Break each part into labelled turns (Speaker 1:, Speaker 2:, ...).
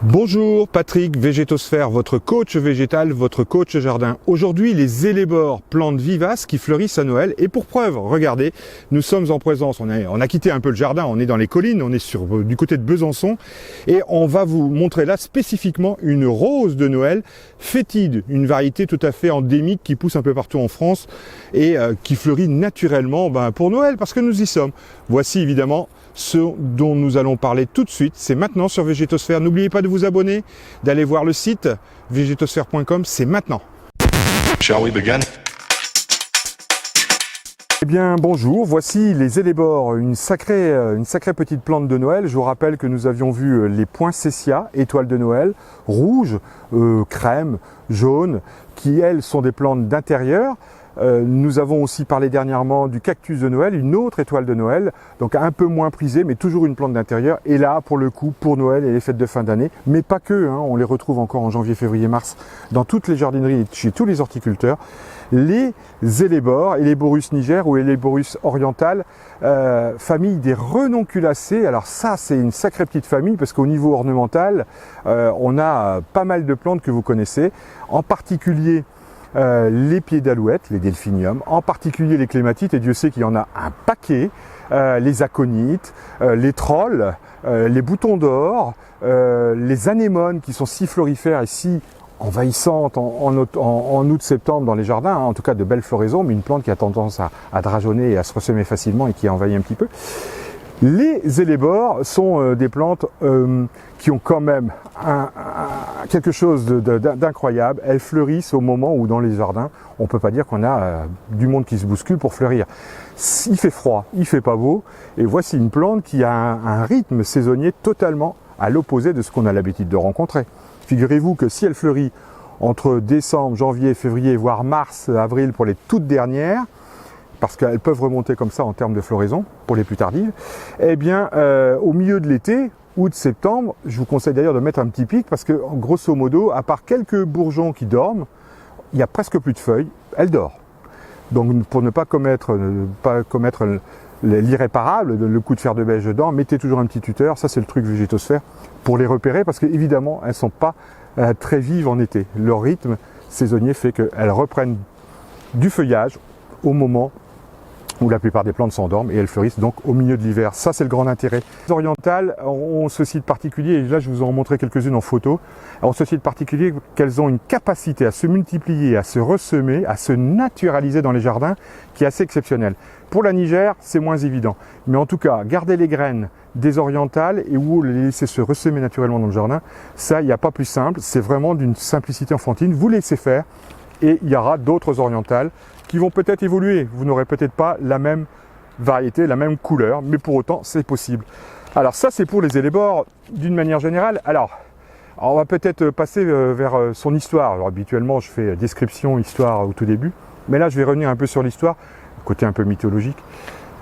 Speaker 1: Bonjour, Patrick, Végétosphère, votre coach végétal, votre coach jardin. Aujourd'hui, les hellebores, plantes vivaces qui fleurissent à Noël. Et pour preuve, regardez, nous sommes en présence, on a quitté un peu le jardin, on est dans les collines, on est du côté de Besançon. Et on va vous montrer là spécifiquement une rose de Noël fétide, une variété tout à fait endémique qui pousse un peu partout en France et qui fleurit naturellement pour Noël parce que nous y sommes. Voici évidemment ce dont nous allons parler tout de suite, c'est maintenant sur Végétosphère. N'oubliez pas de vous abonner, d'aller voir le site végétosphère.com, c'est maintenant.
Speaker 2: Shall we begin?
Speaker 1: Eh bien bonjour, voici les hellebores, une sacrée petite plante de Noël. Je vous rappelle que nous avions vu les poinsettias, étoiles de Noël, rouges, crème, jaunes, qui elles sont des plantes d'intérieur. Nous avons aussi parlé dernièrement du cactus de Noël, une autre étoile de Noël, donc un peu moins prisée, mais toujours une plante d'intérieur. Et là, pour le coup, pour Noël et les fêtes de fin d'année, mais pas que, on les retrouve encore en janvier, février, mars, dans toutes les jardineries et chez tous les horticulteurs, les hellebores, Helleborus niger ou Helleborus oriental, famille des renonculacées. Alors ça, c'est une sacrée petite famille, parce qu'au niveau ornemental, on a pas mal de plantes que vous connaissez, en particulier les pieds d'alouette, les delphiniums, en particulier les clématites, et Dieu sait qu'il y en a un paquet, les aconites, les trolls, les boutons d'or, les anémones qui sont si florifères et si envahissantes en août-septembre dans les jardins, en tout cas de belles floraisons, mais une plante qui a tendance à drageonner et à se ressemer facilement et qui envahit un petit peu. Les hellebores sont des plantes qui ont quand même quelque chose d'incroyable. Elles fleurissent au moment où dans les jardins, on ne peut pas dire qu'on a du monde qui se bouscule pour fleurir. Il fait froid, il fait pas beau, et voici une plante qui a un rythme saisonnier totalement à l'opposé de ce qu'on a l'habitude de rencontrer. Figurez-vous que si elle fleurit entre décembre, janvier, février, voire mars, avril pour les toutes dernières, parce qu'elles peuvent remonter comme ça en termes de floraison, pour les plus tardives, eh bien, au milieu de l'été, août-septembre, je vous conseille d'ailleurs de mettre un petit pic, parce que, grosso modo, à part quelques bourgeons qui dorment, il n'y a presque plus de feuilles, elle dort. Donc, pour ne pas commettre l'irréparable, le coup de fer de beige dedans, mettez toujours un petit tuteur, ça c'est le truc végétosphère, pour les repérer, parce qu'évidemment, elles ne sont pas très vives en été. Leur rythme saisonnier fait qu'elles reprennent du feuillage au moment où la plupart des plantes s'endorment et elles fleurissent donc au milieu de l'hiver. Ça, c'est le grand intérêt. Les orientales ont ceci de particulier, et là je vous en montrer quelques-unes en photo, ont ceci de particulier qu'elles ont une capacité à se multiplier, à se ressemer, à se naturaliser dans les jardins qui est assez exceptionnelle. Pour la Niger, c'est moins évident. Mais en tout cas, garder les graines des orientales et où les laisser se ressemer naturellement dans le jardin, ça, il n'y a pas plus simple. C'est vraiment d'une simplicité enfantine. Vous laissez faire et il y aura d'autres orientales qui vont peut-être évoluer. Vous n'aurez peut-être pas la même variété, la même couleur, mais pour autant, c'est possible. Alors ça, c'est pour les hellebores d'une manière générale. Alors, on va peut-être passer vers son histoire. Alors habituellement, je fais description, histoire au tout début, mais là, je vais revenir un peu sur l'histoire, côté un peu mythologique,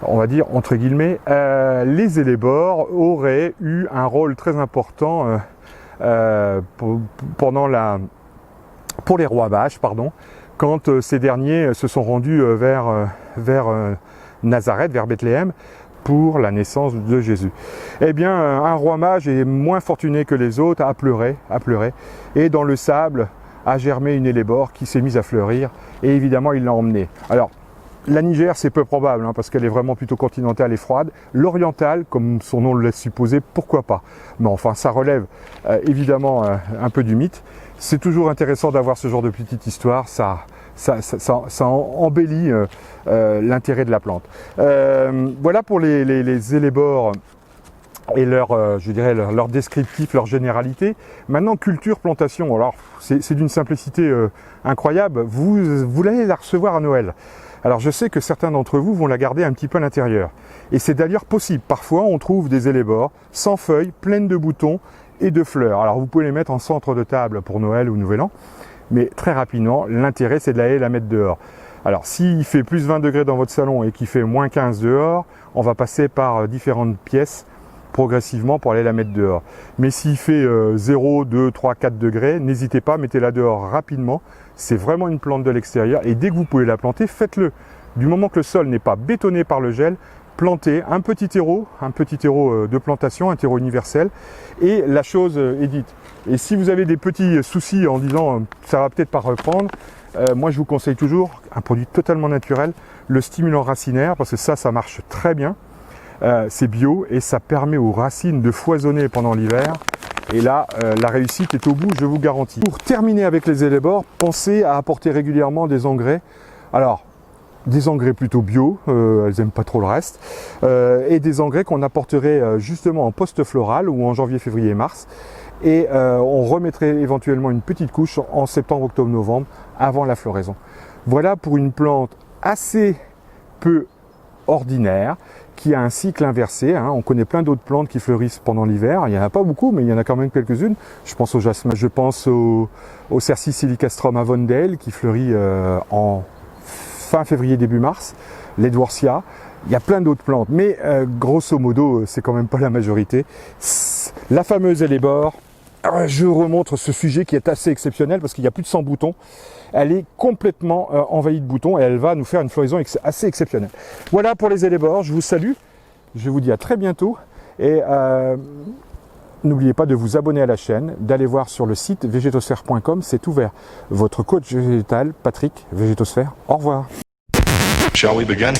Speaker 1: on va dire, entre guillemets. Les hellebores auraient eu un rôle très important pour les rois mages, quand ces derniers se sont rendus vers Nazareth, vers Bethléem, pour la naissance de Jésus. Eh bien, un roi mage est moins fortuné que les autres, a pleuré, et dans le sable a germé une hellebore qui s'est mise à fleurir, et évidemment, il l'a emmenée. Alors, la Niger, c'est peu probable, parce qu'elle est vraiment plutôt continentale et froide. L'orientale, comme son nom le laisse supposer, pourquoi pas? Mais enfin, ça relève évidemment un peu du mythe. C'est toujours intéressant d'avoir ce genre de petite histoire, ça embellit l'intérêt de la plante. Voilà pour les hellebores et leur descriptif, leur généralité. Maintenant, culture, plantation, alors c'est d'une simplicité incroyable. Vous allez la recevoir à Noël. Alors je sais que certains d'entre vous vont la garder un petit peu à l'intérieur. Et c'est d'ailleurs possible. Parfois, on trouve des hellebores sans feuilles, pleines de boutons et de fleurs. Alors vous pouvez les mettre en centre de table pour Noël ou Nouvel An. Mais très rapidement, l'intérêt, c'est de la mettre dehors. Alors s'il fait plus 20 degrés dans votre salon et qu'il fait moins 15 dehors, on va passer par différentes pièces progressivement pour aller la mettre dehors. Mais s'il fait 0, 2, 3, 4 degrés, n'hésitez pas, mettez-la dehors rapidement. C'est vraiment une plante de l'extérieur et dès que vous pouvez la planter, faites-le. Du moment que le sol n'est pas bétonné par le gel, plantez un petit terreau de plantation, un terreau universel, et la chose est dite. Et si vous avez des petits soucis en disant ça va peut-être pas reprendre, moi je vous conseille toujours un produit totalement naturel, le stimulant racinaire, parce que ça marche très bien. C'est bio et ça permet aux racines de foisonner pendant l'hiver. Et là, la réussite est au bout, je vous garantis. Pour terminer avec les élébores, pensez à apporter régulièrement des engrais. Alors, des engrais plutôt bio, elles n'aiment pas trop le reste, et des engrais qu'on apporterait justement en post-floral ou en janvier, février et mars. Et on remettrait éventuellement une petite couche en septembre, octobre, novembre, avant la floraison. Voilà pour une plante assez peu ordinaire, qui a un cycle inversé. On connaît plein d'autres plantes qui fleurissent pendant l'hiver. Il n'y en a pas beaucoup, mais il y en a quand même quelques-unes. Je pense au jasmin, je pense au Cercis silicastrum Avondale qui fleurit en fin février, début mars. L'Edwardsia. Il y a plein d'autres plantes, mais grosso modo, c'est quand même pas la majorité. La fameuse élébore. Je remontre ce sujet qui est assez exceptionnel parce qu'il y a plus de 100 boutons. Elle est complètement envahie de boutons et elle va nous faire une floraison assez exceptionnelle. Voilà pour les élébores, je vous salue. Je vous dis à très bientôt et n'oubliez pas de vous abonner à la chaîne, d'aller voir sur le site vegetosphère.com, c'est ouvert. Votre coach végétal, Patrick Végétosphère, au revoir.
Speaker 2: Shall we begin?